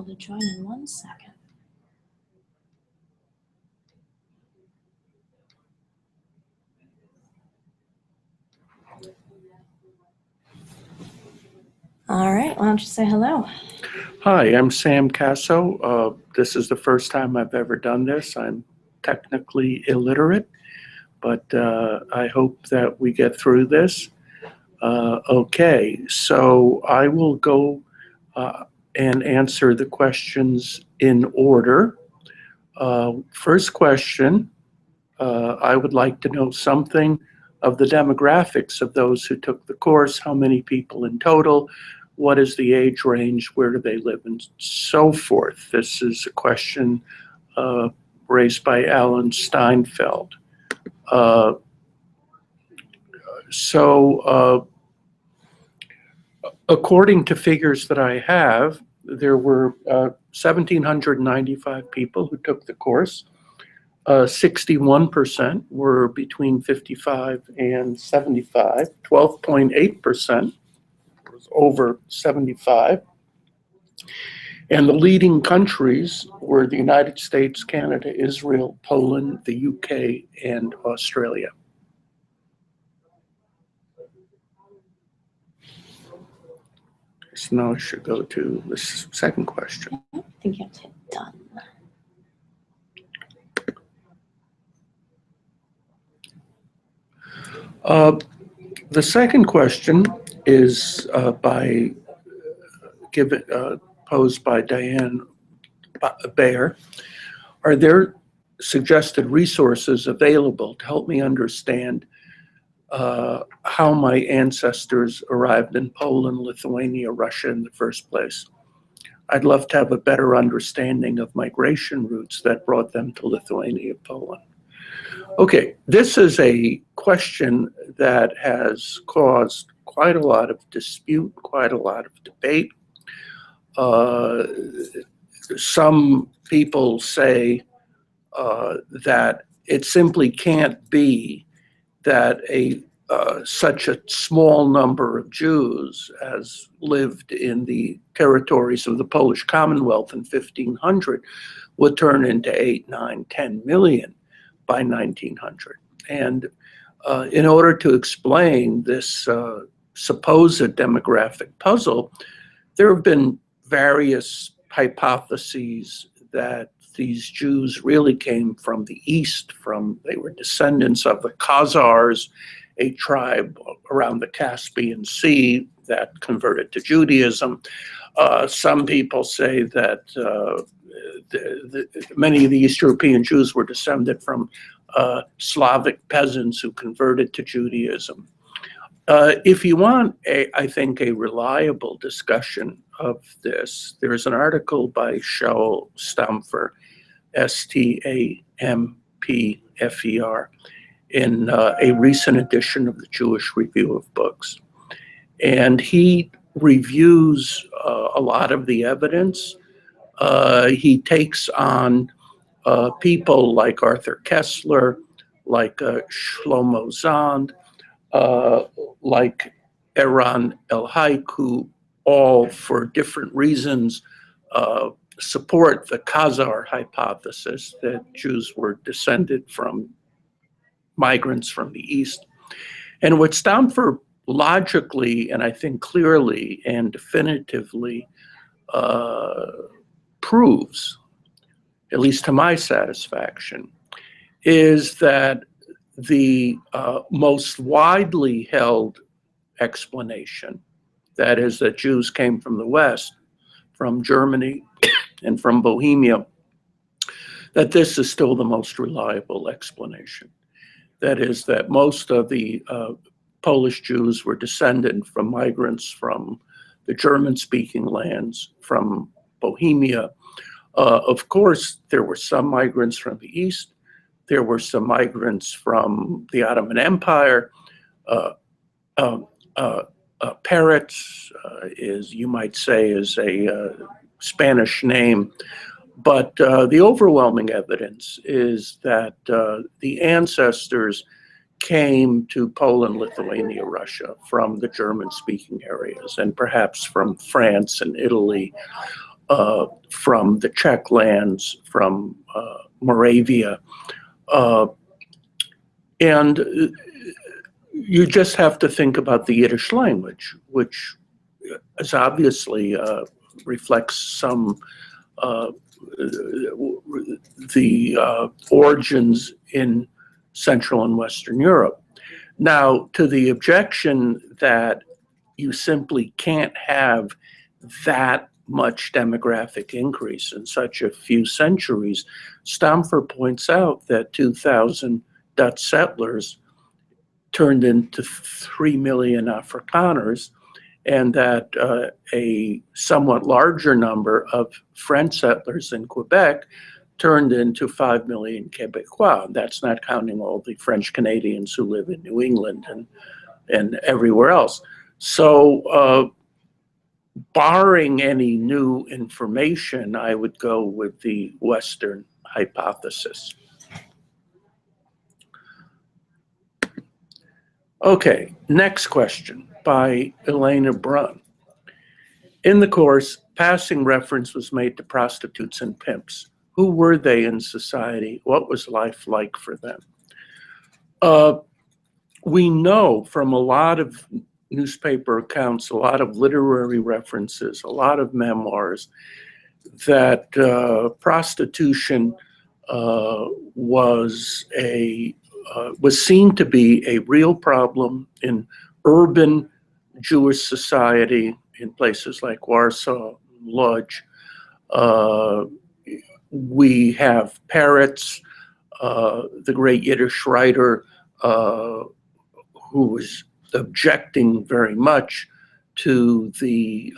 people to join in 1 second. All right, why don't you say hello? Hi, I'm Sam Kassow. This is the first time I've ever done this. I'm technically illiterate, but I hope that we get through this. Okay, so I will go and answer the questions in order. First question, I would like to know something of the demographics of those who took the course, how many people in total, what is the age range, where do they live, and so forth. This is a question raised by Alan Steinfeld. According to figures that I have, there were 1,795 people who took the course. 61% were between 55 and 75. 12.8% was over 75. And the leading countries were the United States, Canada, Israel, Poland, the UK, and Australia. So now I should go to the second question. I think you have to hit done. The second question is posed by Diane Bayer. Are there suggested resources available to help me understand how my ancestors arrived in Poland, Lithuania, Russia in the first place? I'd love to have a better understanding of migration routes that brought them to Lithuania, Poland. Okay, this is a question that has caused quite a lot of dispute, quite a lot of debate. Some people say that it simply can't be that such a small number of Jews as lived in the territories of the Polish Commonwealth in 1500 would turn into 8, 9, 10 million by 1900. And in order to explain this supposed demographic puzzle, there have been various hypotheses that these Jews really came from the east, they were descendants of the Khazars, a tribe around the Caspian Sea that converted to Judaism. Some people say that many of the East European Jews were descended from Slavic peasants who converted to Judaism. If you want, I think, a reliable discussion of this, there is an article by Shaul Stampfer, Stampfer, in a recent edition of the Jewish Review of Books. And he reviews a lot of the evidence. He takes on people like Arthur Kessler, like Shlomo Zand, like Eran El-Haik, who all, for different reasons, support the Khazar hypothesis that Jews were descended from migrants from the East. And what Stampfer logically, and I think clearly and definitively proves, at least to my satisfaction, is that the most widely held explanation, that is that Jews came from the West, from Germany and from Bohemia, that this is still the most reliable explanation. That is that most of the Polish Jews were descended from migrants from the German-speaking lands, from Bohemia. Of course, there were some migrants from the East. There were some migrants from the Ottoman Empire. Peretz is, you might say, is a Spanish name. But the overwhelming evidence is that the ancestors came to Poland, Lithuania, Russia from the German-speaking areas, and perhaps from France and Italy from the Czech lands, from Moravia. And you just have to think about the Yiddish language, which is obviously reflects some the origins in Central and Western Europe. Now, to the objection that you simply can't have that much demographic increase in such a few centuries, Stamfer points out that 2,000 Dutch settlers turned into 3 million Afrikaners, and that a somewhat larger number of French settlers in Quebec turned into 5 million Quebecois. That's not counting all the French Canadians who live in New England and everywhere else. So barring any new information, I would go with the Western hypothesis. Okay, next question by Elena Brunn. In the course, passing reference was made to prostitutes and pimps. Who were they in society? What was life like for them? We know from a lot of newspaper accounts, a lot of literary references, a lot of memoirs, that prostitution was seen to be a real problem in urban Jewish society in places like Warsaw, Lodz. We have Peretz, the great Yiddish writer, who was objecting very much to the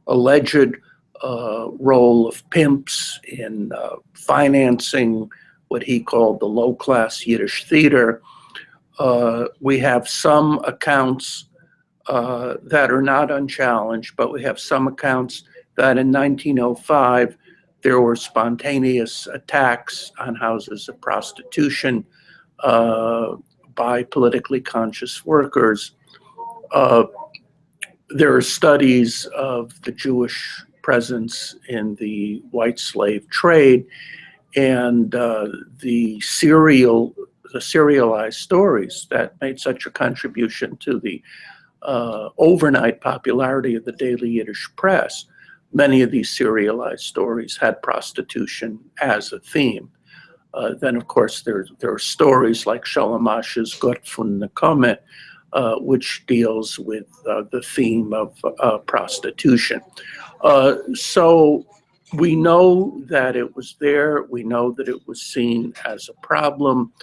alleged role of pimps in financing what he called the low-class Yiddish theater. We have some accounts that are not unchallenged, but we have some accounts that in 1905, there were spontaneous attacks on houses of prostitution by politically conscious workers. There are studies of the Jewish presence in the white slave trade, and the serialized stories that made such a contribution to the overnight popularity of the daily Yiddish press. Many of these serialized stories had prostitution as a theme. Then, of course, there are stories like Sholem Asch's Gott von Nekomet, which deals with the theme of prostitution. So we know that it was there. We know that it was seen as a problem.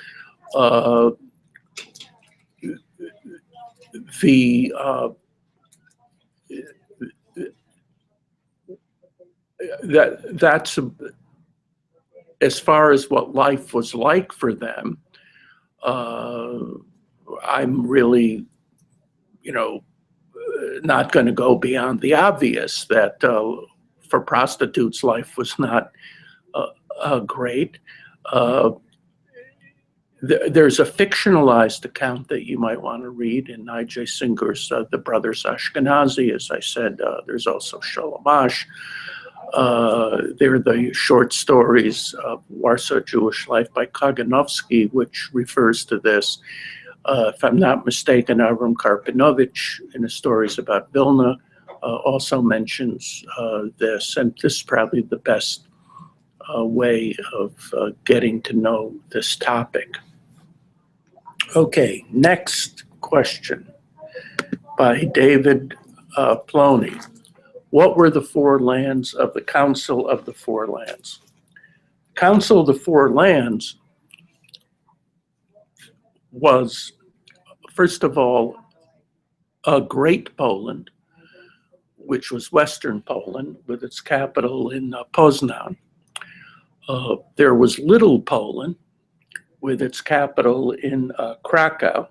That's as far as what life was like for them. I'm really, not going to go beyond the obvious that for prostitutes, life was not great. There's a fictionalized account that you might want to read in I.J. Singer's The Brothers Ashkenazi. As I said, there's also Sholem Asch. There are the short stories of Warsaw Jewish Life by Kaganovsky, which refers to this. If I'm not mistaken, Avram Karpinovich, in his stories about Vilna, also mentions this, and this is probably the best way of getting to know this topic. Okay, next question by David Ploney. What were the four lands of the Council of the Four Lands? Council of the Four Lands was, first of all, a Great Poland, which was Western Poland, with its capital in Poznan. There was Little Poland, with its capital in Krakow.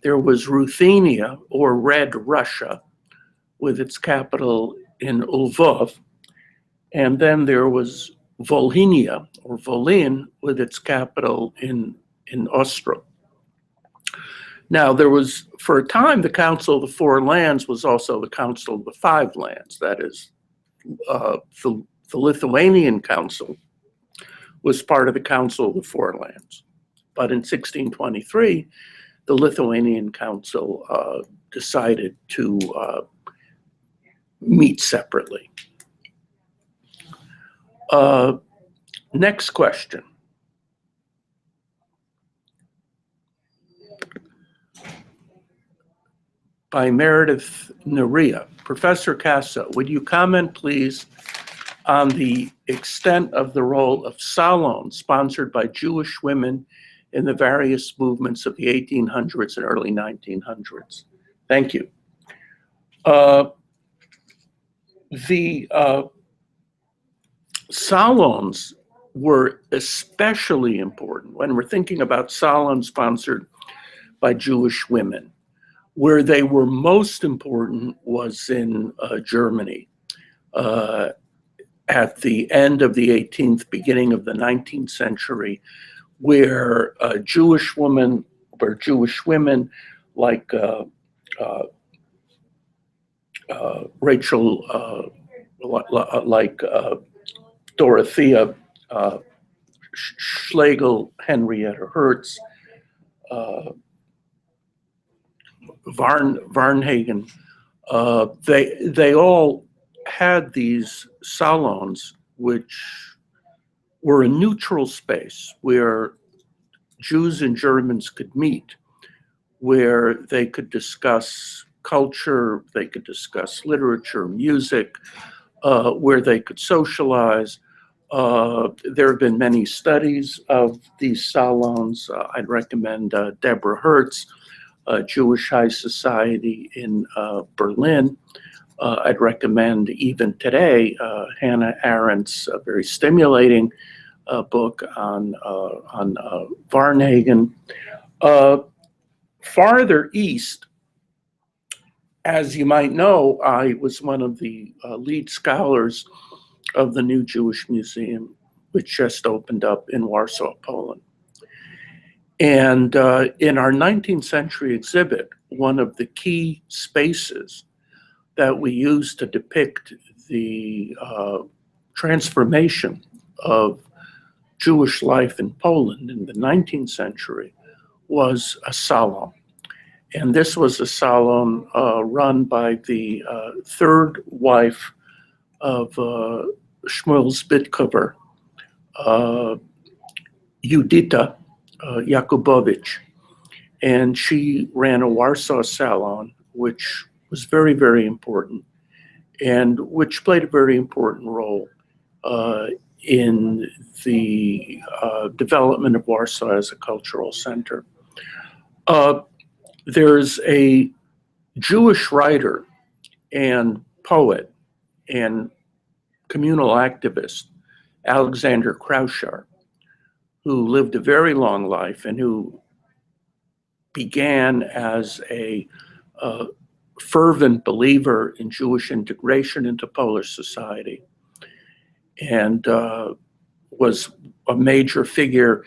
There was Ruthenia, or Red Russia, with its capital in Lvov. And then there was Volhynia, or Volyn, with its capital in Ostrov. Now, there was, for a time, the Council of the Four Lands was also the Council of the Five Lands. That is, the The Lithuanian Council was part of the Council of the Four Lands. But in 1623, the Lithuanian Council decided to meet separately. Next question. By Meredith Naria. Professor Kassow, would you comment, please, on the extent of the role of salons sponsored by Jewish women in the various movements of the 1800s and early 1900s? Thank you. The salons were especially important when we're thinking about salons sponsored by Jewish women. Where they were most important was in Germany. At the end of the 18th, beginning of the 19th century, where Jewish women like Rachel, like Dorothea Schlegel, Henrietta Hertz, Varnhagen, they all had these salons which were a neutral space where Jews and Germans could meet, where they could discuss culture, they could discuss literature, music, where they could socialize. There have been many studies of these salons. I'd recommend Deborah Hertz, Jewish High Society in Berlin. I'd recommend even today Hannah Arendt's very stimulating book on Varnhagen. Farther east, as you might know, I was one of the lead scholars of the new Jewish Museum, which just opened up in Warsaw, Poland. And in our 19th century exhibit, one of the key spaces that we used to depict the transformation of Jewish life in Poland in the 19th century was a salon. And this was a salon run by the third wife of Shmuel Zbytkover, Judita Jakubowicz. And she ran a Warsaw salon, which was very, very important, and which played a very important role in the development of Warsaw as a cultural center. There's a Jewish writer and poet and communal activist, Alexander Kraushar, who lived a very long life and who began as a fervent believer in Jewish integration into Polish society, and was a major figure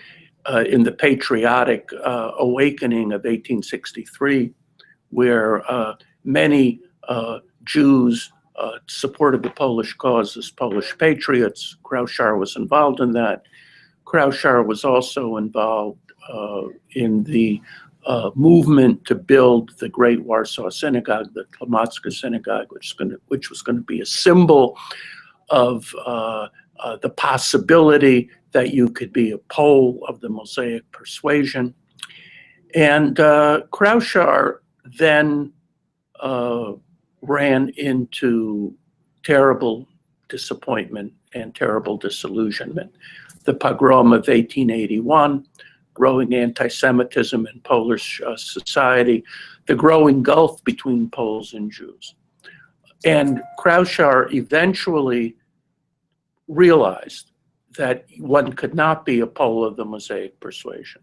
in the patriotic awakening of 1863, where many Jews supported the Polish cause as Polish patriots. Kraushar was involved in that. Kraushar was also involved in the movement to build the Great Warsaw Synagogue, the Klamacka Synagogue, which was going to be a symbol of the possibility that you could be a Pole of the Mosaic persuasion. And Kraushar then ran into terrible disappointment and terrible disillusionment. The pogrom of 1881, growing anti-Semitism in Polish society, the growing gulf between Poles and Jews. And Kraushar eventually realized that one could not be a Pole of the Mosaic persuasion.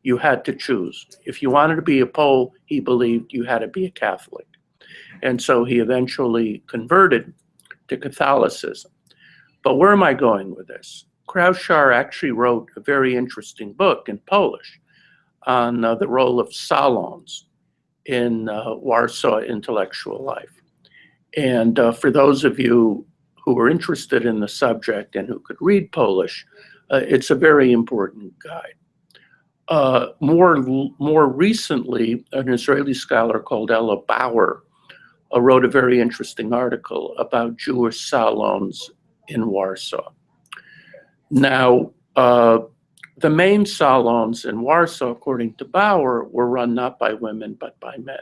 You had to choose. If you wanted to be a Pole, he believed you had to be a Catholic. And so he eventually converted to Catholicism. But where am I going with this? Kraushar actually wrote a very interesting book in Polish on the role of salons in Warsaw intellectual life. And for those of you who were interested in the subject and who could read Polish, it's a very important guide. More recently, an Israeli scholar called Ella Bauer wrote a very interesting article about Jewish salons in Warsaw. Now, the main salons in Warsaw, according to Bauer, were run not by women, but by men.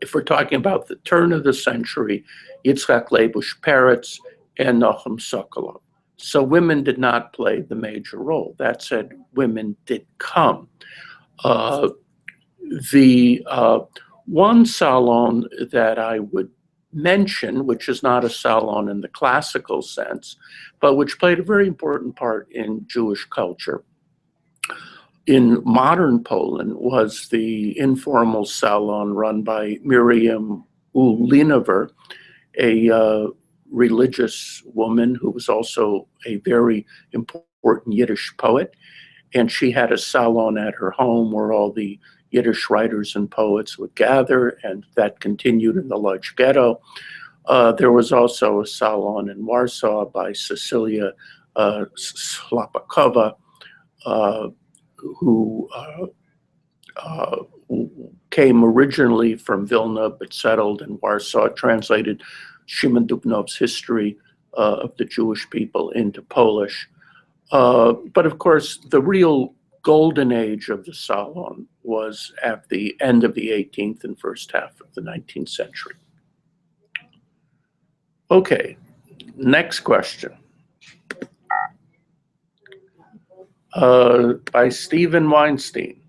If we're talking about the turn of the century, Yitzhak Leibush Peretz and Nahum Sokolov. So women did not play the major role. That said, women did come. The one salon that I would mention, which is not a salon in the classical sense, but which played a very important part in Jewish culture in modern Poland, was the informal salon run by Miriam Ulinover, a religious woman who was also a very important Yiddish poet. And she had a salon at her home where all the Yiddish writers and poets would gather, and that continued in the Lodz Ghetto. There was also a salon in Warsaw by Cecilia Slapakova, who came originally from Vilna but settled in Warsaw, translated Shimon Dubnov's history of the Jewish people into Polish. But of course, the real golden age of the salon was at the end of the 18th and first half of the 19th century. Okay, next question. By Stephen Weinstein.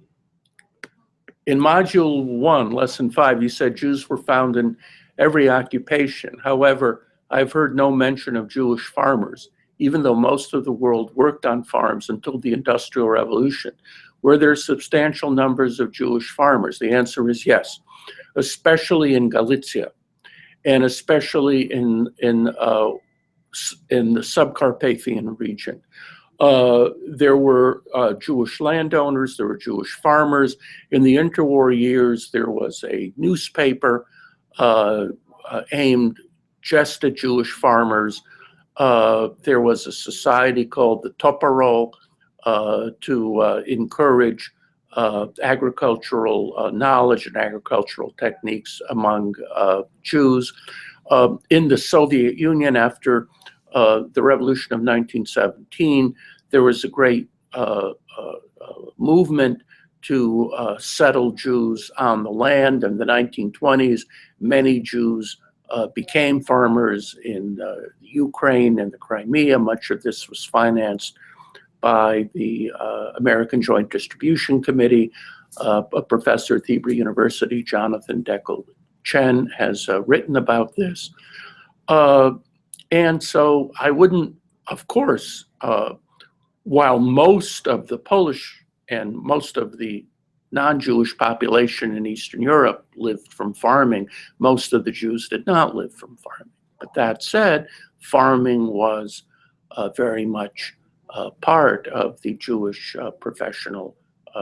In Module 1, Lesson 5, you said Jews were found in every occupation. However, I've heard no mention of Jewish farmers, even though most of the world worked on farms until the Industrial Revolution. Were there substantial numbers of Jewish farmers? The answer is yes, especially in Galicia, and especially in the Subcarpathian region. There were Jewish landowners, there were Jewish farmers. In the interwar years, there was a newspaper aimed just at Jewish farmers. There was a society called the Toporol to encourage agricultural knowledge and agricultural techniques among Jews. In the Soviet Union, after the revolution of 1917, there was a great movement to settle Jews on the land. In the 1920s, many Jews became farmers in Ukraine and the Crimea. Much of this was financed by the American Joint Distribution Committee. A professor at the Hebrew University, Jonathan Deckel Chen, has written about this. And so I wouldn't, of course, while most of the Polish and most of the non-Jewish population in Eastern Europe lived from farming, most of the Jews did not live from farming. But that said, farming was very much part of the Jewish professional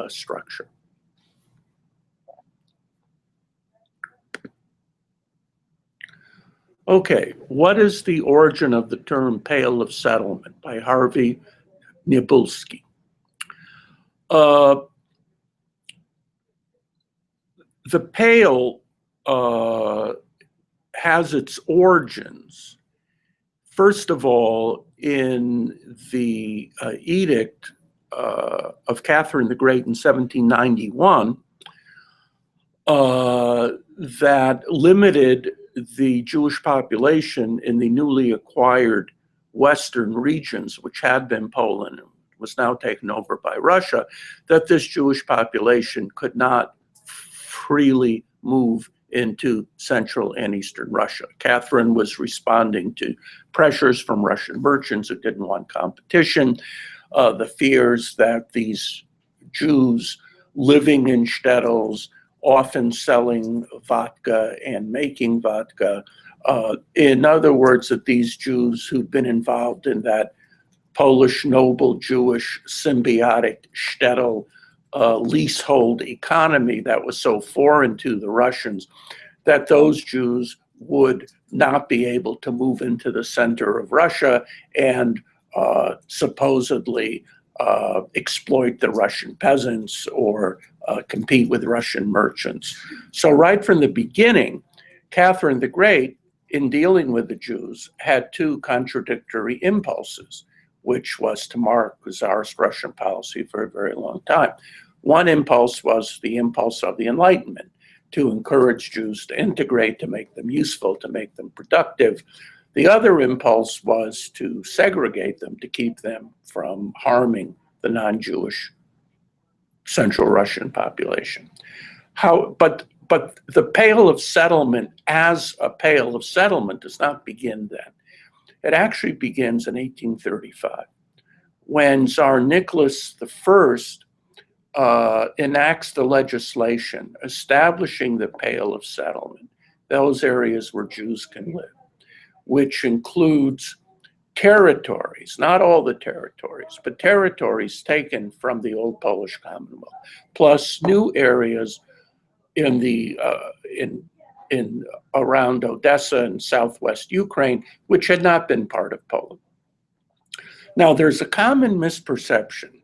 structure. Okay, what is the origin of the term Pale of Settlement by Harvey Niebulski? The Pale has its origins, first of all, in the edict of Catherine the Great in 1791 that limited the Jewish population in the newly acquired western regions, which had been Poland and was now taken over by Russia, that this Jewish population could not freely move into Central and Eastern Russia. Catherine was responding to pressures from Russian merchants who didn't want competition, the fears that these Jews living in shtetls, often selling vodka and making vodka. In other words, that these Jews who'd been involved in that Polish noble Jewish symbiotic shtetl leasehold economy that was so foreign to the Russians, that those Jews would not be able to move into the center of Russia and supposedly exploit the Russian peasants or compete with Russian merchants. So right from the beginning, Catherine the Great, in dealing with the Jews, had two contradictory impulses, which was to mark the Tsarist Russian policy for a very long time. One impulse was the impulse of the Enlightenment, to encourage Jews to integrate, to make them useful, to make them productive. The other impulse was to segregate them, to keep them from harming the non-Jewish Central Russian population. But the Pale of Settlement as a Pale of Settlement does not begin then. It actually begins in 1835, when Tsar Nicholas I enacts the legislation establishing the Pale of Settlement, those areas where Jews can live, which includes territories, not all the territories, but territories taken from the old Polish Commonwealth, plus new areas in the in around Odessa and southwest Ukraine, which had not been part of Poland. Now, there's a common misperception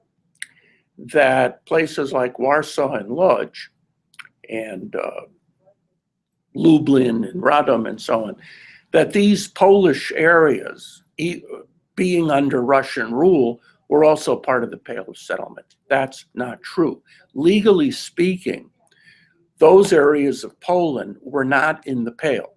that places like Warsaw and Lodz and Lublin and Radom and so on, that these Polish areas, being under Russian rule, were also part of the Pale of Settlement. That's not true. Legally speaking, those areas of Poland were not in the Pale.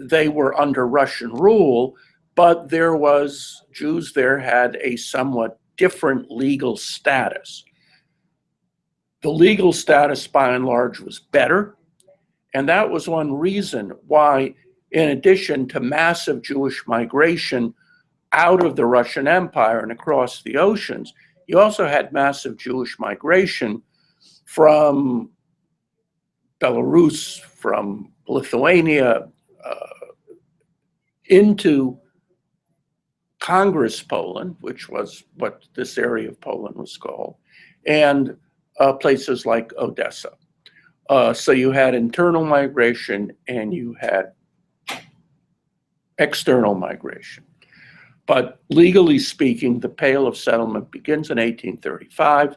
They were under Russian rule, but Jews there had a somewhat different legal status. The legal status, by and large, was better, and that was one reason why, in addition to massive Jewish migration out of the Russian Empire and across the oceans, you also had massive Jewish migration from Belarus, from Lithuania, into Congress Poland, which was what this area of Poland was called, and places like Odessa. So you had internal migration and you had external migration. But legally speaking, the Pale of Settlement begins in 1835,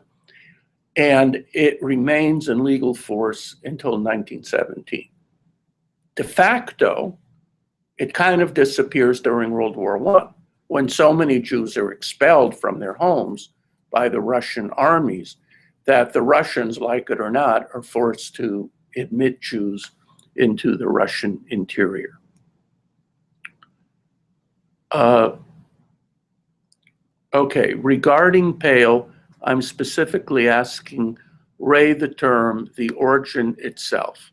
and it remains in legal force until 1917. De facto, it kind of disappears during World War I, when so many Jews are expelled from their homes by the Russian armies that the Russians, like it or not, are forced to admit Jews into the Russian interior. Okay, regarding Pale, I'm specifically asking Ray the term, the origin itself.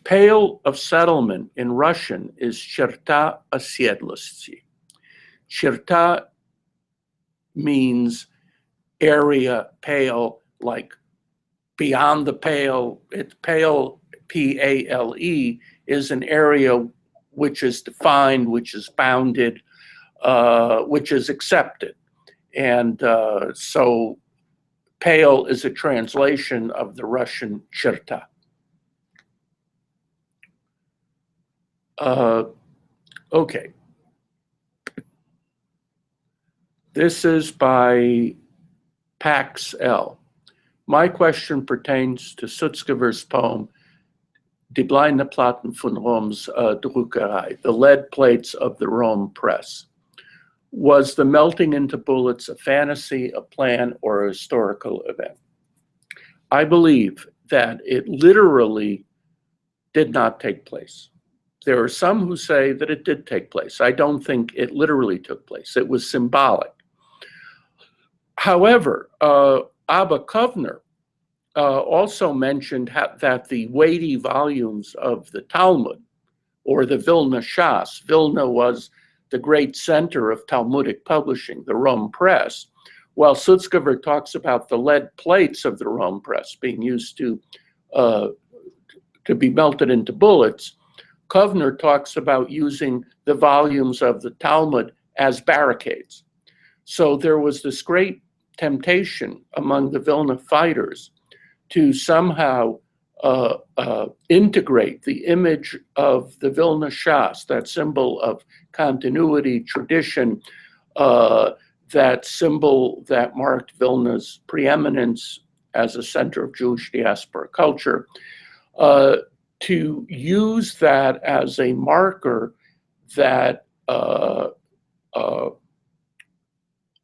Pale of Settlement in Russian is Cherta Osiedlosti. Cherta means area, pale, like beyond the pale. It's pale, P-A-L-E, is an area which is defined, which is bounded, which is accepted. And so pale is a translation of the Russian Cherta. Okay. This is by Pax L. My question pertains to Sutzkever's poem, Die Bleine Platten von Roms Druckerei, the lead plates of the Rome press. Was the melting into bullets a fantasy, a plan, or a historical event? I believe that it literally did not take place. There are some who say that it did take place. I don't think it literally took place. It was symbolic. However, Abba Kovner also mentioned that the weighty volumes of the Talmud, or the Vilna Shas, Vilna was the great center of Talmudic publishing, the Rome press, while Sutzkever talks about the lead plates of the Rome press being used to be melted into bullets, Kovner talks about using the volumes of the Talmud as barricades. So there was this great temptation among the Vilna fighters to somehow integrate the image of the Vilna Shas, that symbol of continuity, tradition, that symbol that marked Vilna's preeminence as a center of Jewish diaspora culture, to use that as a marker that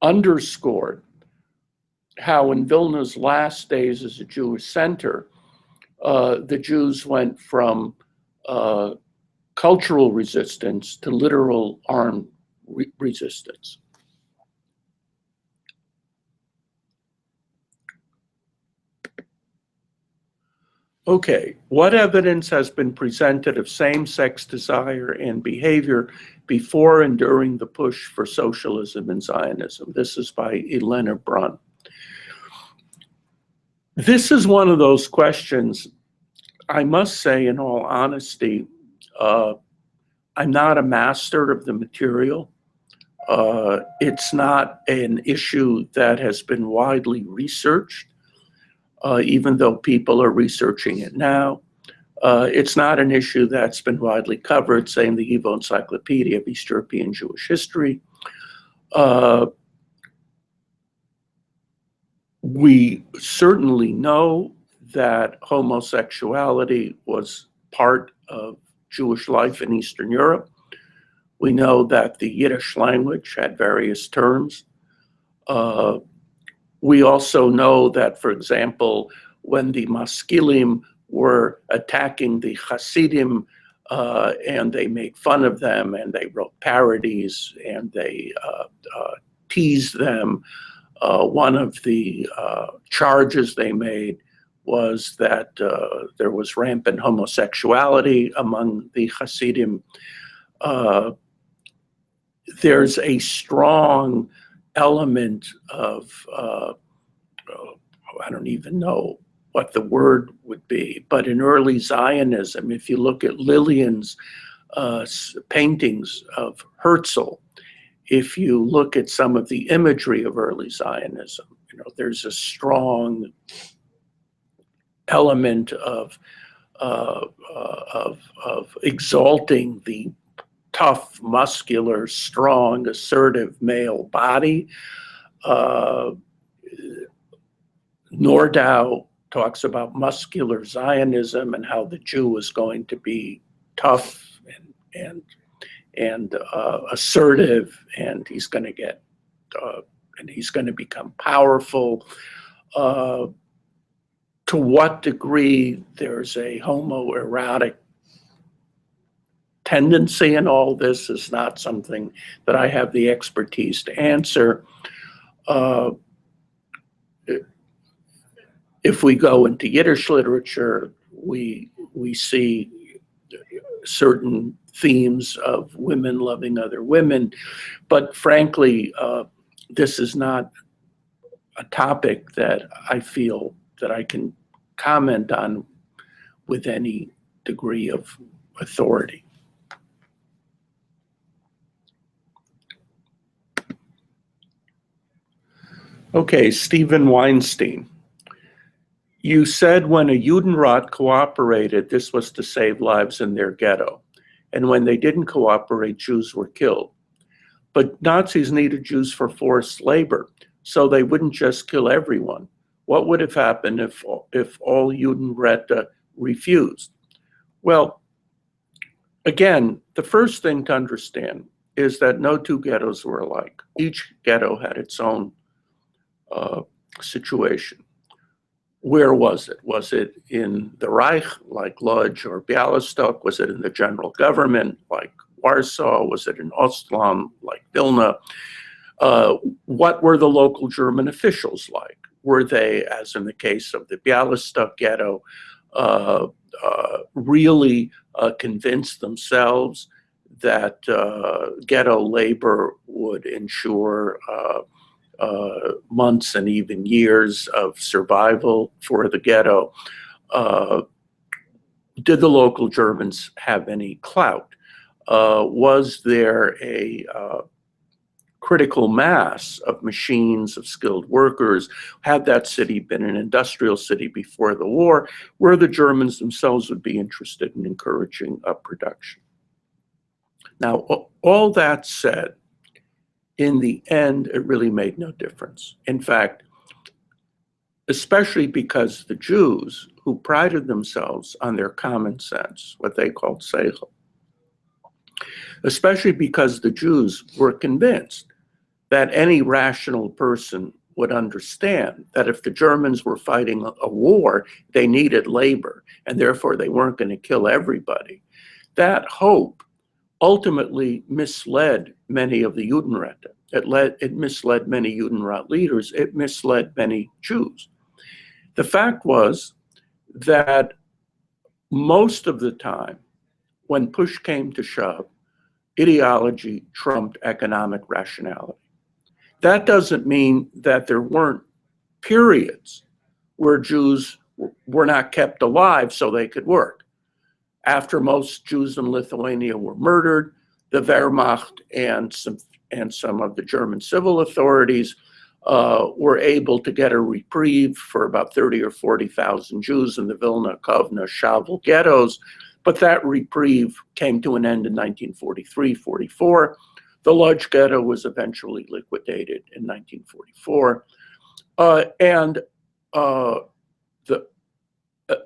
underscored how in Vilna's last days as a Jewish center, the Jews went from cultural resistance to literal armed resistance. Okay, what evidence has been presented of same-sex desire and behavior before and during the push for socialism and Zionism? This is by Elena Brunn. This is one of those questions, I must say in all honesty, I'm not a master of the material. It's not an issue that has been widely researched. Even though people are researching it now. It's not an issue that's been widely covered, say in the YIVO Encyclopedia of East European Jewish History. We certainly know that homosexuality was part of Jewish life in Eastern Europe. We know that the Yiddish language had various terms. We also know that, for example, when the Maskilim were attacking the Hasidim and they made fun of them and they wrote parodies and they teased them, one of the charges they made was that there was rampant homosexuality among the Hasidim. There's a strong element of, I don't even know what the word would be, but in early Zionism, if you look at Lillian's paintings of Herzl, if you look at some of the imagery of early Zionism, there's a strong element of exalting the tough, muscular, strong, assertive male body. Nordau talks about muscular Zionism and how the Jew is going to be tough and assertive, and he's going to get and he's going to become powerful. To what degree there's a homoerotic tendency in all this is not something that I have the expertise to answer. If we go into Yiddish literature, we see certain themes of women loving other women, but frankly, this is not a topic that I feel that I can comment on with any degree of authority. Okay, Stephen Weinstein. You said when a Judenrat cooperated, this was to save lives in their ghetto. And when they didn't cooperate, Jews were killed. But Nazis needed Jews for forced labor, so they wouldn't just kill everyone. What would have happened if all Judenräte refused? Well, again, the first thing to understand is that no two ghettos were alike. Each ghetto had its own situation. Where was it? Was it in the Reich, like Lodz or Bialystok? Was it in the general government, like Warsaw? Was it in Ostland, like Vilna? What were the local German officials like? Were they, as in the case of the Bialystok ghetto, really convinced themselves that ghetto labor would ensure months and even years of survival for the ghetto? Did the local Germans have any clout? Was there a critical mass of machines, of skilled workers, had that city been an industrial city before the war, where the Germans themselves would be interested in encouraging production. Now, all that said, in the end, it really made no difference. In fact, especially because the Jews, who prided themselves on their common sense, what they called seichel, especially because the Jews were convinced that any rational person would understand that if the Germans were fighting a war, they needed labor, and therefore they weren't going to kill everybody. That hope ultimately misled many of the Judenräte. It misled many Judenrat leaders. It misled many Jews. The fact was that most of the time, when push came to shove, ideology trumped economic rationality. That doesn't mean that there weren't periods where Jews were not kept alive so they could work. After most Jews in Lithuania were murdered, the Wehrmacht and some of the German civil authorities were able to get a reprieve for about 30 or 40,000 Jews in the Vilna, Kovna, Shavel ghettos. But that reprieve came to an end in 1943-44. The Lodz ghetto was eventually liquidated in 1944.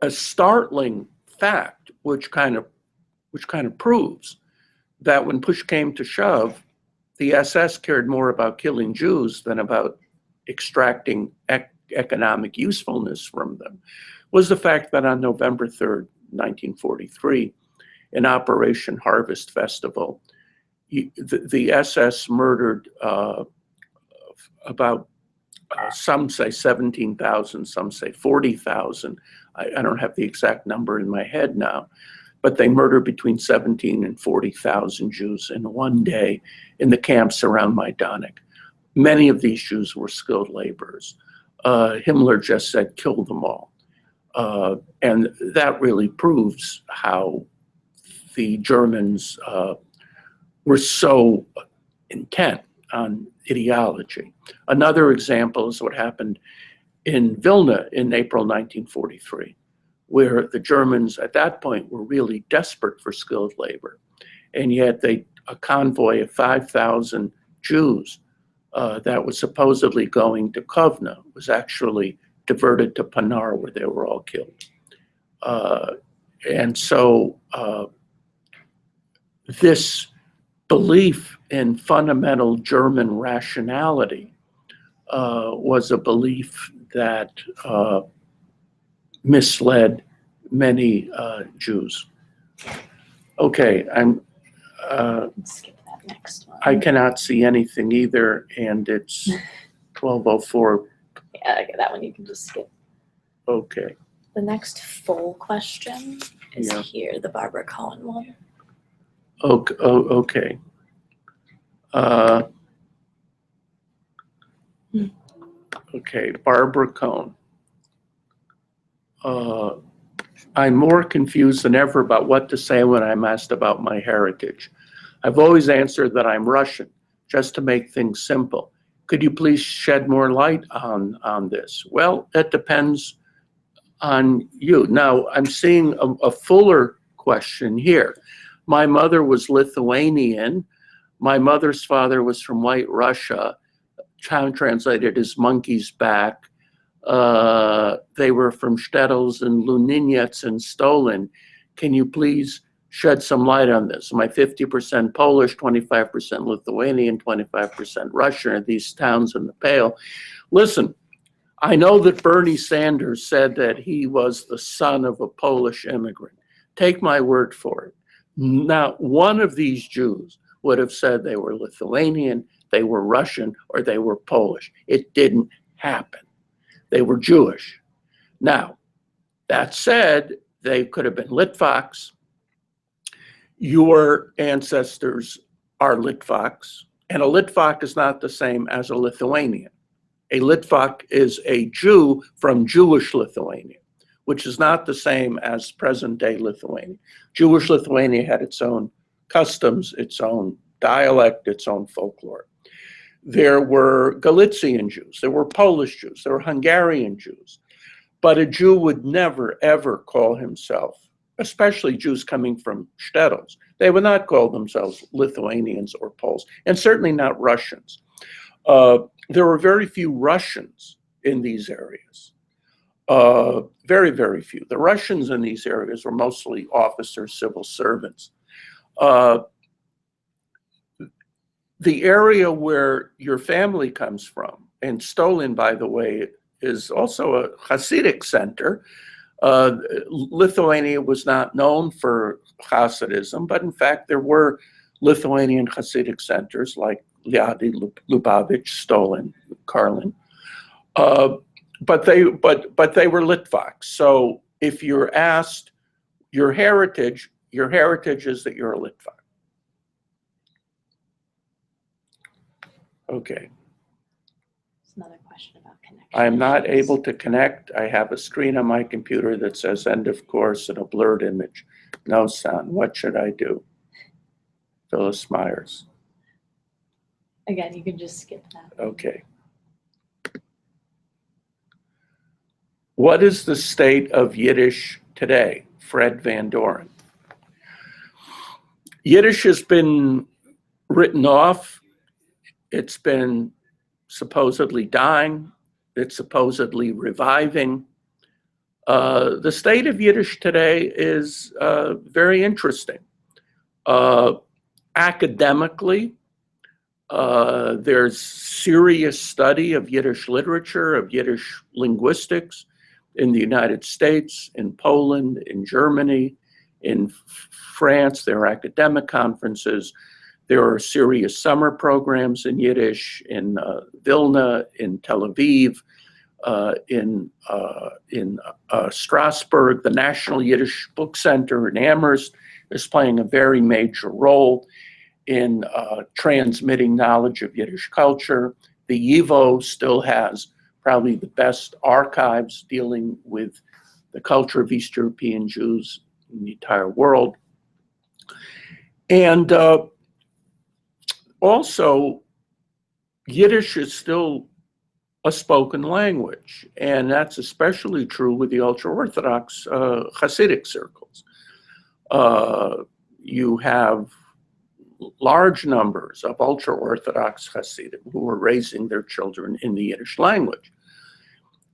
A startling fact, which kind of proves that when push came to shove, the SS cared more about killing Jews than about extracting economic usefulness from them, was the fact that on November 3rd, 1943, in Operation Harvest Festival, the SS murdered about, some say 17,000, some say 40,000. I don't have the exact number in my head now, but they murdered between 17 and 40,000 Jews in one day in the camps around Majdanek. Many of these Jews were skilled laborers. Himmler just said, kill them all. And that really proves how the Germans were so intent on ideology. Another example is what happened in Vilna in April 1943, where the Germans at that point were really desperate for skilled labor. And yet a convoy of 5,000 Jews that was supposedly going to Kovna was actually diverted to Panar, where they were all killed. And so this belief in fundamental German rationality was a belief that misled many Jews. Okay, Let's skip that next one. I cannot see anything either, and it's 12:04. Yeah, okay, that one you can just skip. Okay. The next full question is Yeah. here, the Barbara Cohen one. Okay. Okay, Barbara Cohn. I'm more confused than ever about what to say when I'm asked about my heritage. I've always answered that I'm Russian, just to make things simple. Could you please shed more light on this? Well, it depends on you. Now, I'm seeing a fuller question here. My mother was Lithuanian. My mother's father was from White Russia. Translated as monkey's back. They were from Stettles and Luninets and Stolin. Can you please shed some light on this? Am I 50% Polish, 25% Lithuanian, 25% Russian? Are these towns in the Pale? Listen, I know that Bernie Sanders said that he was the son of a Polish immigrant. Take my word for it. Not one of these Jews would have said they were Lithuanian, they were Russian, or they were Polish. It didn't happen. They were Jewish. Now, that said, they could have been Litvaks. Your ancestors are Litvaks, and a Litvak is not the same as a Lithuanian. A Litvak is a Jew from Jewish Lithuania, which is not the same as present-day Lithuania. Jewish Lithuania had its own customs, its own dialect, its own folklore. There were Galician Jews, there were Polish Jews, there were Hungarian Jews. But a Jew would never, ever call himself, especially Jews coming from shtetls, they would not call themselves Lithuanians or Poles, and certainly not Russians. There were very few Russians in these areas. Very, very few. The Russians in these areas were mostly officers, civil servants. The area where your family comes from, and Stolin, by the way, is also a Hasidic center. Lithuania was not known for Hasidism, but in fact, there were Lithuanian Hasidic centers like Liadi, Lubavitch, Stolin, Karlin. But they were Litvaks. So if you're asked your heritage is that you're a Litvak. Okay. There's another question about connection. I'm not issues. able to connect. I have a screen on my computer that says end of course and a blurred image. No sound. What should I do? Phyllis Myers. Again, you can just skip that. Okay. What is the state of Yiddish today? Fred Van Doren. Yiddish has been written off. It's been supposedly dying. It's supposedly reviving. The state of Yiddish today is very interesting. Academically, there's serious study of Yiddish literature, of Yiddish linguistics in the United States, in Poland, in Germany, in France. There are academic conferences. There are serious summer programs in Yiddish in Vilna, in Tel Aviv, in Strasbourg. The National Yiddish Book Center in Amherst is playing a very major role in transmitting knowledge of Yiddish culture. The YIVO still has probably the best archives dealing with the culture of East European Jews in the entire world. And also, Yiddish is still a spoken language, and that's especially true with the ultra-Orthodox Hasidic circles. You have large numbers of ultra-Orthodox Hasidim who are raising their children in the Yiddish language.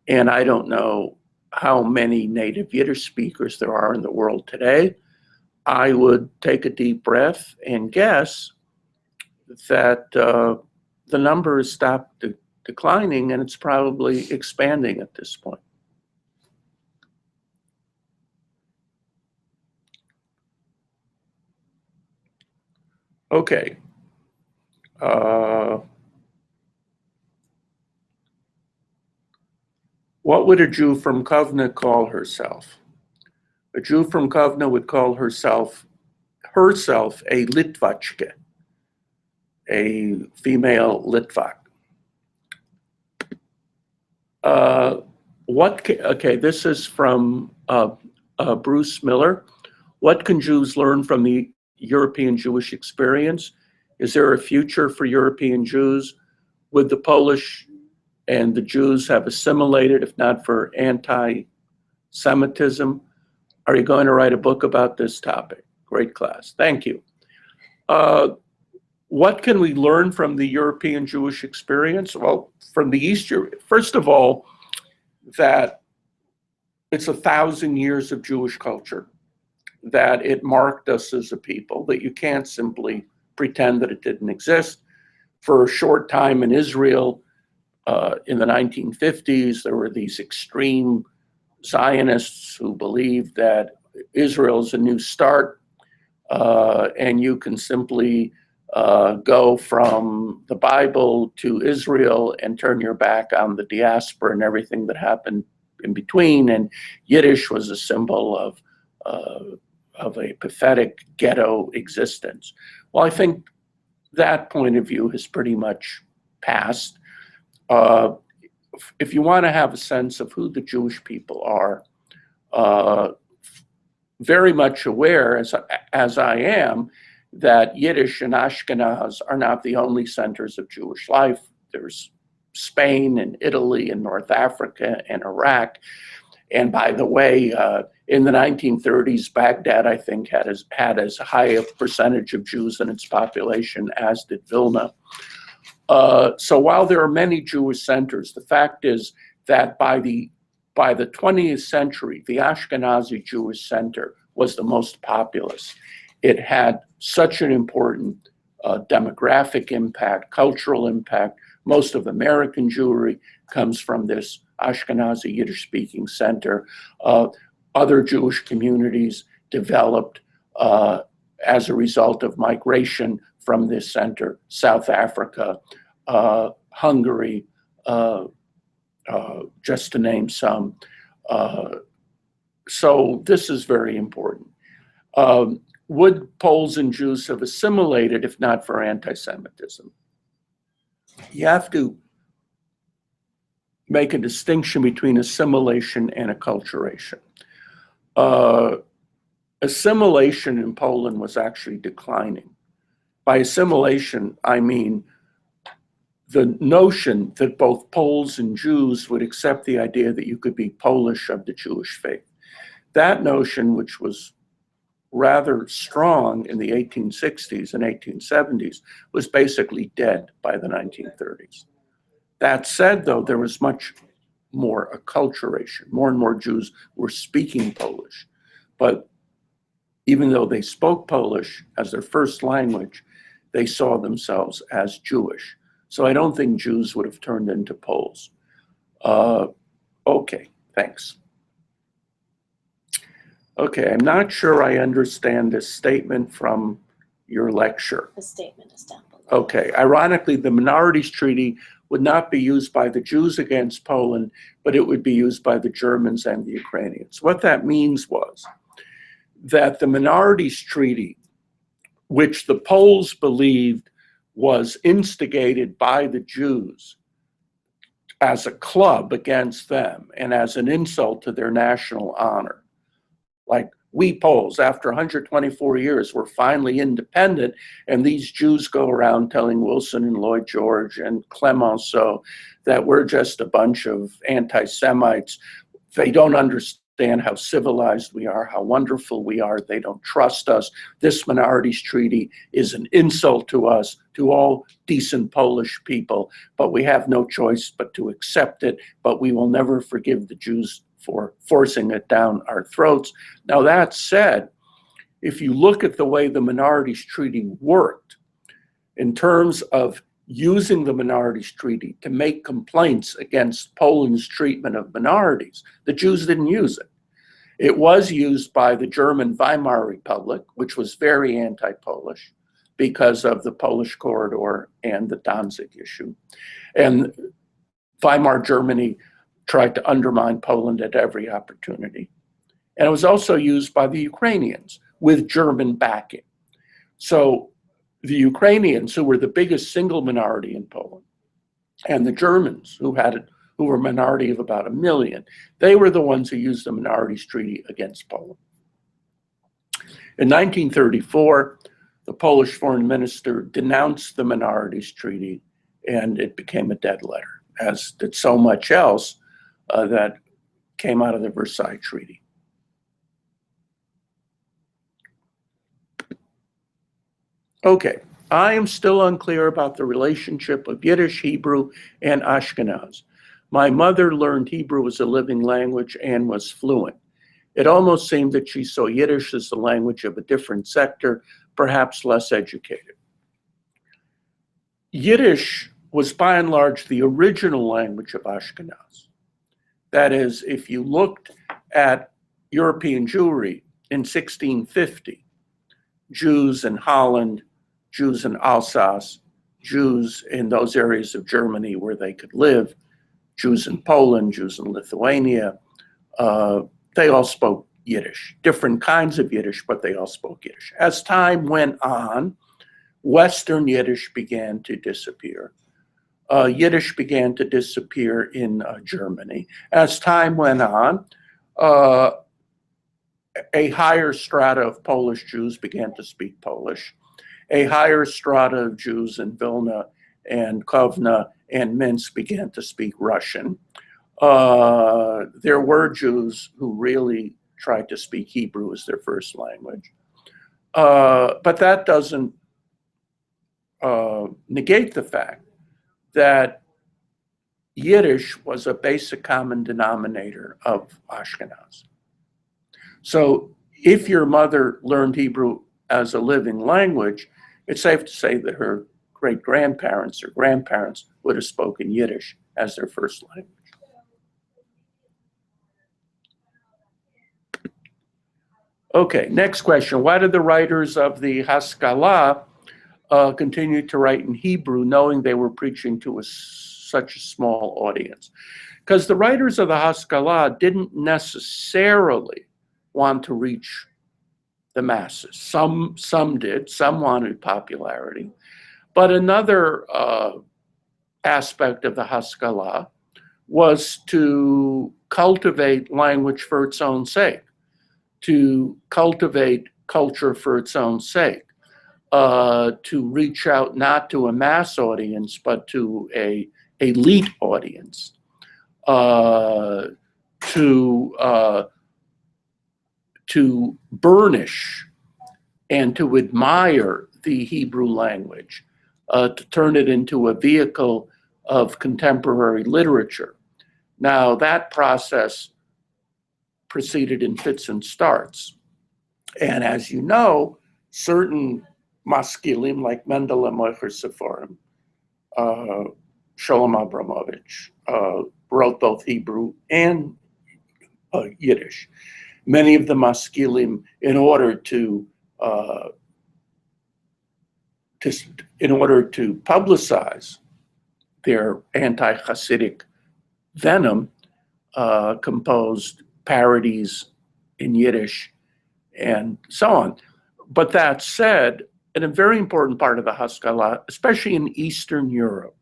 And I don't know how many native Yiddish speakers there are in the world today. I would take a deep breath and guess that the number has stopped declining and it's probably expanding at this point. Okay. What would a Jew from Kovna call herself? A Jew from Kovna would call herself a Litvachke, a female Litvak. Okay, this is from Bruce Miller. What can Jews learn from the European Jewish experience? Is there a future for European Jews? Would the Polish and the Jews have assimilated, if not for anti-Semitism? Are you going to write a book about this topic? Great class, thank you. What can we learn from the European Jewish experience? Well, from the East, first of all, that it's 1,000 years of Jewish culture, that it marked us as a people, that you can't simply pretend that it didn't exist. For a short time in Israel, in the 1950s, there were these extreme Zionists who believed that Israel is a new start, and you can simply go from the Bible to Israel and turn your back on the diaspora and everything that happened in between. And Yiddish was a symbol of a pathetic ghetto existence. Well, I think that point of view has pretty much passed. If you want to have a sense of who the Jewish people are, very much aware, as I am, that Yiddish and Ashkenaz are not the only centers of Jewish life. There's Spain and Italy and North Africa and Iraq. And by the way, in the 1930s, Baghdad, I think, had as high a percentage of Jews in its population as did Vilna. So while there are many Jewish centers, the fact is that by the 20th century, the Ashkenazi Jewish center was the most populous. It had such an important demographic impact, cultural impact. Most of American Jewry comes from this Ashkenazi Yiddish-speaking center. Other Jewish communities developed as a result of migration from this center: South Africa, Hungary, just to name some. So this is very important. Would Poles and Jews have assimilated if not for anti-Semitism? You have to make a distinction between assimilation and acculturation. Assimilation in Poland was actually declining. By assimilation, I mean the notion that both Poles and Jews would accept the idea that you could be Polish of the Jewish faith. That notion, which was rather strong in the 1860s and 1870s, was basically dead by the 1930s. That said, though, there was much more acculturation. More and more Jews were speaking Polish. But even though they spoke Polish as their first language, they saw themselves as Jewish. So I don't think Jews would have turned into Poles. Okay, thanks. Okay, I'm not sure I understand this statement from your lecture. The statement is down below. Okay, ironically, the Minorities Treaty would not be used by the Jews against Poland, but it would be used by the Germans and the Ukrainians. What that means was that the Minorities Treaty, which the Poles believed was instigated by the Jews as a club against them and as an insult to their national honor. Like, we Poles, after 124 years, we're finally independent, and these Jews go around telling Wilson and Lloyd George and Clemenceau that we're just a bunch of anti-Semites. They don't understand how civilized we are, how wonderful we are. They don't trust us. This Minorities Treaty is an insult to us, to all decent Polish people, but we have no choice but to accept it, but we will never forgive the Jews for forcing it down our throats. Now, that said, if you look at the way the Minorities Treaty worked in terms of using the Minorities Treaty to make complaints against Poland's treatment of minorities, the Jews didn't use it. It was used by the German Weimar Republic, which was very anti-Polish because of the Polish corridor and the Danzig issue. And Weimar Germany tried to undermine Poland at every opportunity. And it was also used by the Ukrainians with German backing. So the Ukrainians, who were the biggest single minority in Poland, and the Germans, who were a minority of about 1 million, they were the ones who used the Minorities Treaty against Poland. In 1934, the Polish foreign minister denounced the Minorities Treaty, and it became a dead letter, as did so much else that came out of the Versailles Treaty. Okay, I am still unclear about the relationship of Yiddish, Hebrew, and Ashkenaz. My mother learned Hebrew as a living language and was fluent. It almost seemed that she saw Yiddish as the language of a different sector, perhaps less educated. Yiddish was by and large the original language of Ashkenaz. That is, if you looked at European Jewry in 1650, Jews in Holland, Jews in Alsace, Jews in those areas of Germany where they could live, Jews in Poland, Jews in Lithuania, they all spoke Yiddish, different kinds of Yiddish, but they all spoke Yiddish. As time went on, Western Yiddish began to disappear. Yiddish began to disappear in Germany. As time went on, a higher strata of Polish Jews began to speak Polish. a higher strata of Jews in Vilna and Kovna and Minsk began to speak Russian. There were Jews who really tried to speak Hebrew as their first language. But that doesn't negate the fact that Yiddish was a basic common denominator of Ashkenaz. So if your mother learned Hebrew as a living language, it's safe to say that her great-grandparents or grandparents would have spoken Yiddish as their first language. Okay, next question. Why did the writers of the Haskalah continue to write in Hebrew, knowing they were preaching to such a small audience? Because the writers of the Haskalah didn't necessarily want to reach the masses. Some did, some wanted popularity. But another aspect of the Haskalah was to cultivate language for its own sake, to cultivate culture for its own sake, to reach out not to a mass audience, but to a elite audience, to burnish and to admire the Hebrew language, to turn it into a vehicle of contemporary literature. Now, that process proceeded in fits and starts. And as you know, certain maskilim like Mendel and Moicher Seforim, Sholem Abramovich, wrote both Hebrew and Yiddish. Many of the maskilim, in order to publicize their anti-Hasidic venom, composed parodies in Yiddish and so on. But that said, and a very important part of the Haskalah, especially in Eastern Europe,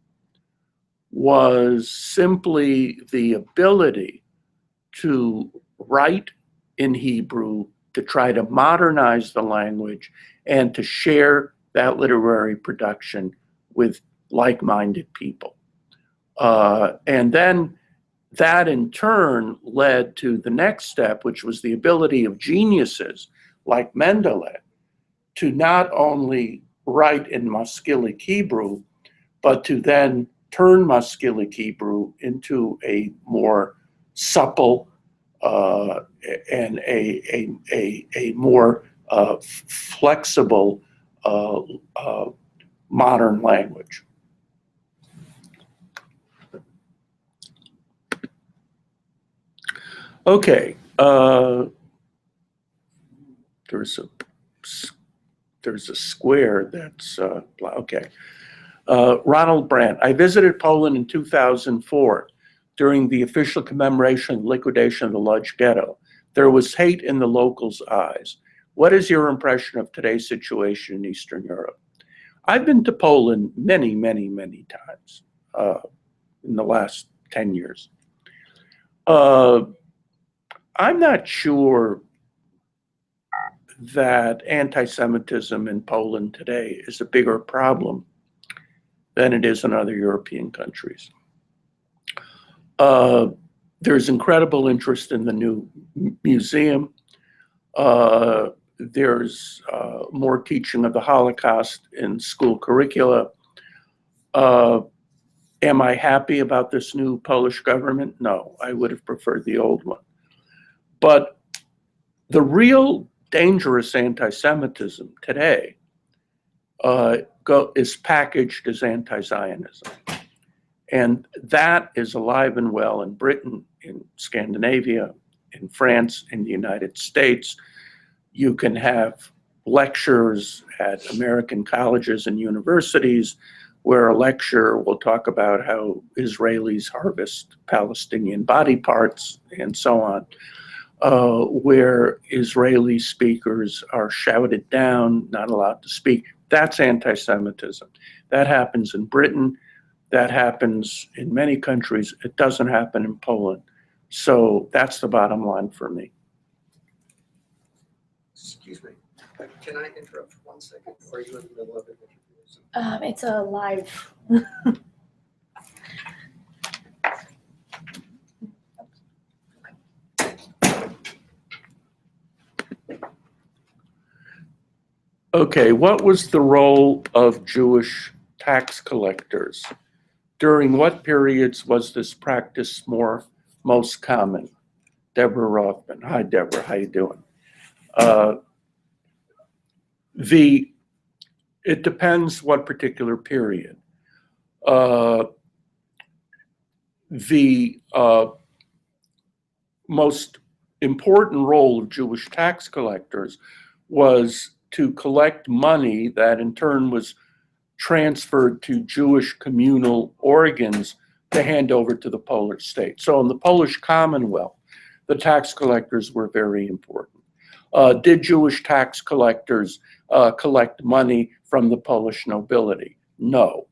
was simply the ability to write in Hebrew, to try to modernize the language, and to share that literary production with like-minded people. And then that in turn led to the next step, which was the ability of geniuses like Mendele to not only write in Maskilic Hebrew, but to then turn Maskilic Hebrew into a more supple and a more flexible modern language. Okay, there's a square that's okay. Ronald Brandt. I visited Poland in 2004 during the official commemoration and liquidation of the Lodz ghetto. There was hate in the locals' eyes. What is your impression of today's situation in Eastern Europe? I've been to Poland many, many, many times in the last 10 years. I'm not sure that anti-Semitism in Poland today is a bigger problem than it is in other European countries. There's incredible interest in the new museum. There's more teaching of the Holocaust in school curricula. Am I happy about this new Polish government? No, I would have preferred the old one. But the real dangerous anti-Semitism today is packaged as anti-Zionism. And that is alive and well in Britain, in Scandinavia, in France, in the United States. You can have lectures at American colleges and universities where a lecturer will talk about how Israelis harvest Palestinian body parts and so on, where Israeli speakers are shouted down, not allowed to speak. That's anti-Semitism. That happens in Britain. That happens in many countries. It doesn't happen in Poland. So that's the bottom line for me. Excuse me. Can I interrupt for 1 second? Or are you in the middle of an interview? It's a live. Okay, what was the role of Jewish tax collectors? During what periods was this practice most common? Deborah Rothman. Hi, Deborah. How you doing? It depends what particular period. The most important role of Jewish tax collectors was to collect money that in turn was transferred to Jewish communal organs to hand over to the Polish state. So in the Polish Commonwealth, the tax collectors were very important. Did Jewish tax collectors collect money from the Polish nobility? No.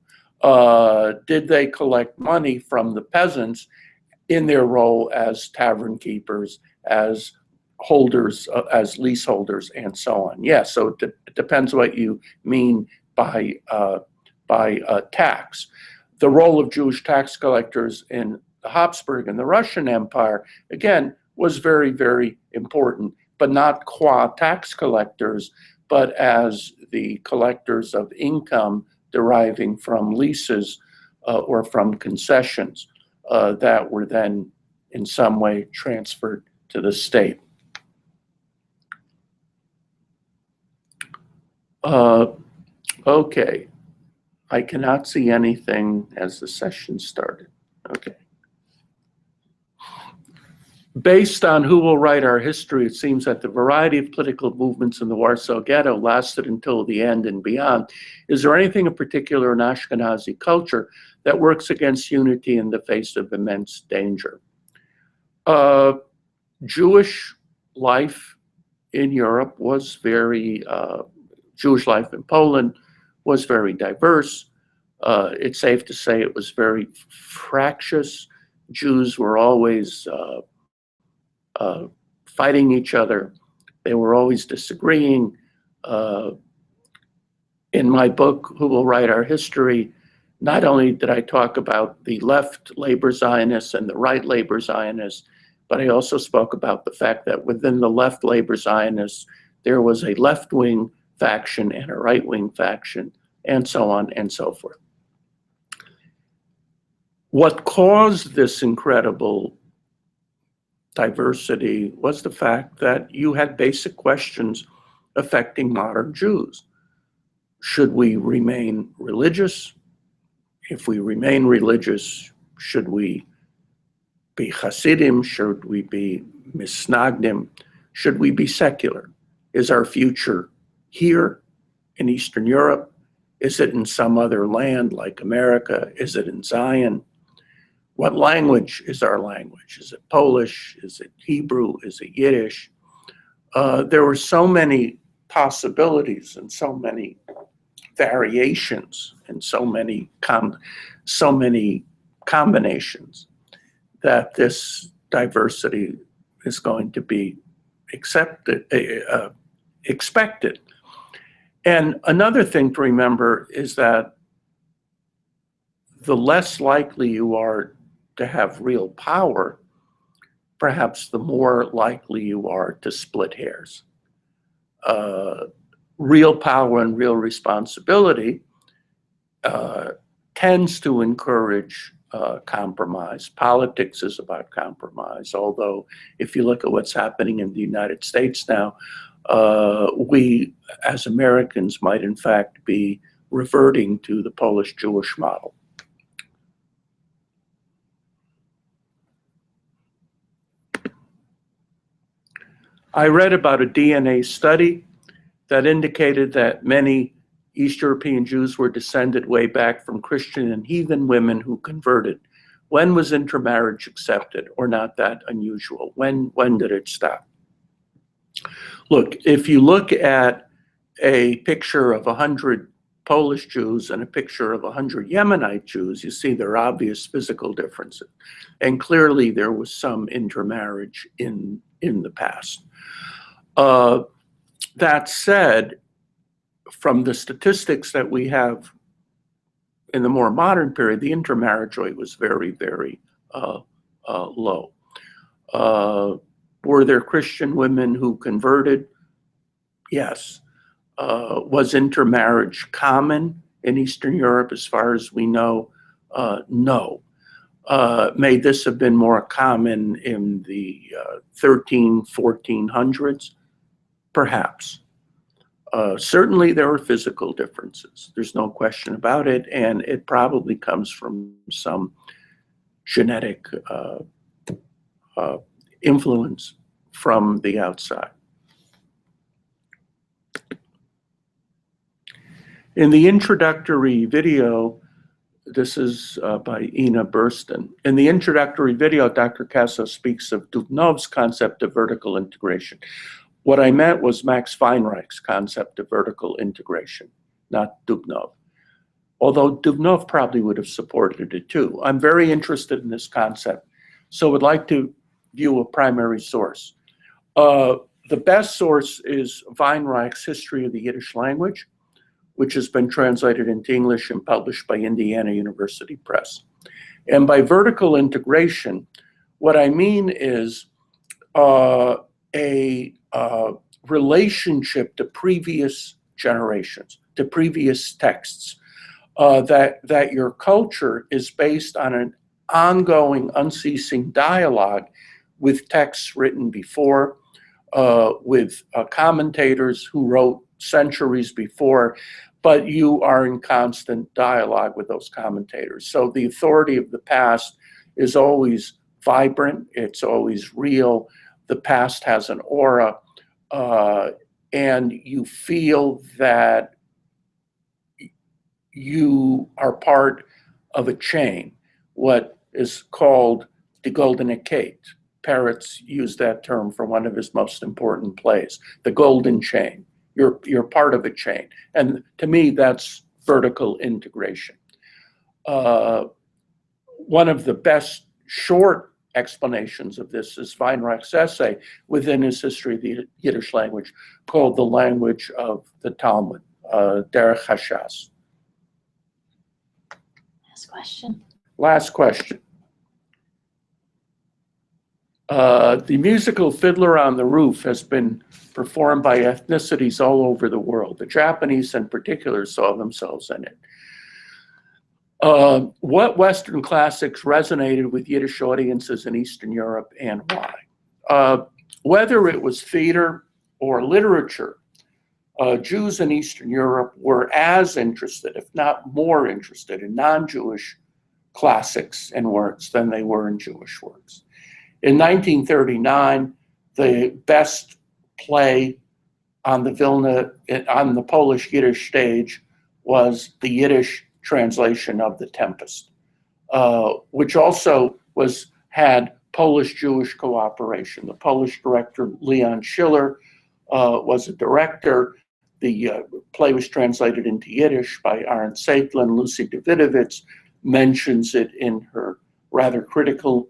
Did they collect money from the peasants in their role as tavern keepers, as holders, as leaseholders, and so on? Yes, so it depends what you mean by tax. The role of Jewish tax collectors in the Habsburg and the Russian Empire, again, was very, very important, but not qua tax collectors, but as the collectors of income deriving from leases or from concessions that were then in some way transferred to the state. Okay, I cannot see anything as the session started. Okay. Based on who will write our history, it seems that the variety of political movements in the Warsaw Ghetto lasted until the end and beyond. Is there anything in particular in Ashkenazi culture that works against unity in the face of immense danger? Jewish life in Europe was very, Jewish life in Poland was very diverse. It's safe to say it was very fractious. Jews were always fighting each other. They were always disagreeing. In my book, Who Will Write Our History, not only did I talk about the left labor Zionists and the right labor Zionists, but I also spoke about the fact that within the left labor Zionists, there was a left-wing faction and a right-wing faction, and so on and so forth. What caused this incredible diversity was the fact that you had basic questions affecting modern Jews. Should we remain religious? If we remain religious, should we be Hasidim? Should we be Misnagdim? Should we be secular? Is our future here in Eastern Europe? Is it in some other land like America? Is it in Zion? What language is our language? Is it Polish? Is it Hebrew? Is it Yiddish? There were so many possibilities and so many variations and so many combinations that this diversity is going to be expected. And another thing to remember is that the less likely you are to have real power, perhaps the more likely you are to split hairs. Real power and real responsibility tends to encourage compromise. Politics is about compromise, although if you look at what's happening in the United States now, we as Americans might in fact be reverting to the Polish Jewish model. I read about a DNA study that indicated that many East European Jews were descended way back from Christian and heathen women who converted. When was intermarriage accepted or not that unusual? When did it stop? Look, if you look at a picture of 100 Polish Jews and a picture of 100 Yemenite Jews, you see there are obvious physical differences. And clearly there was some intermarriage in the past. That said, from the statistics that we have in the more modern period, the intermarriage rate was very, very low. Were there Christian women who converted? Yes. Was intermarriage common in Eastern Europe as far as we know? No. May this have been more common in the 1400s? Perhaps. Certainly there are physical differences. There's no question about it, and it probably comes from some genetic influence from the outside. In the introductory video, this is by Ina Burston. In the introductory video, Dr. Kassow speaks of Dubnov's concept of vertical integration. What I meant was Max Weinreich's concept of vertical integration, not Dubnov. Although Dubnov probably would have supported it too. I'm very interested in this concept, so would like to view a primary source. The best source is Weinreich's History of the Yiddish Language, which has been translated into English and published by Indiana University Press. And by vertical integration, what I mean is a relationship to previous generations, to previous texts, that your culture is based on an ongoing, unceasing dialogue with texts written before, with commentators who wrote centuries before, but you are in constant dialogue with those commentators. So the authority of the past is always vibrant, it's always real, the past has an aura, and you feel that you are part of a chain, what is called the Goldene Kette. Peretz used that term for one of his most important plays, the golden chain. You're part of a chain. And to me, that's vertical integration. One of the best short explanations of this is Weinreich's essay within his History of the Yiddish Language called The Language of the Talmud, Derech HaShas. Last question. Last question. The musical Fiddler on the Roof has been performed by ethnicities all over the world. The Japanese in particular saw themselves in it. What Western classics resonated with Yiddish audiences in Eastern Europe and why? Whether it was theater or literature, Jews in Eastern Europe were as interested, if not more interested, in non-Jewish classics and works than they were in Jewish works. In 1939, the best play on the Polish Yiddish stage was the Yiddish translation of The Tempest, which also had Polish-Jewish cooperation. The Polish director Leon Schiller was a director. The play was translated into Yiddish by Aaron Seitlin. Lucy Davidovitz mentions it in her rather critical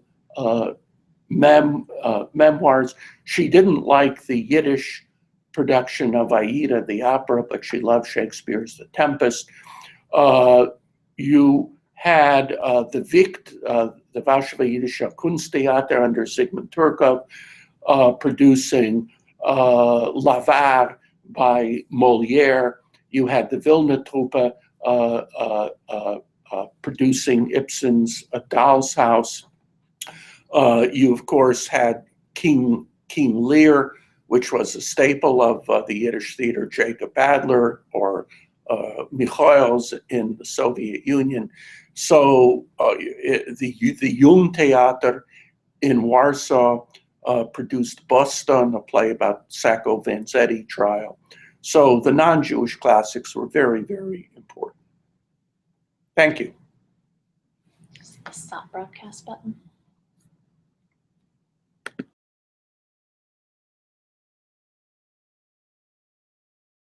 memoirs. She didn't like the Yiddish production of Aida, the opera, but she loved Shakespeare's The Tempest. You had the Vikt, the Warschauer Jiddische Kunsttheater under Sigmund Turkov, producing L'Avare by Molière. You had the Vilna Truppe producing Ibsen's A Doll's House. You, of course, had King Lear, which was a staple of the Yiddish theater, Jacob Adler, or Michaels in the Soviet Union. So the Jung Theater in Warsaw produced Boston, a play about Sacco Vanzetti trial. So the non-Jewish classics were very, very important. Thank you. Stop broadcast button.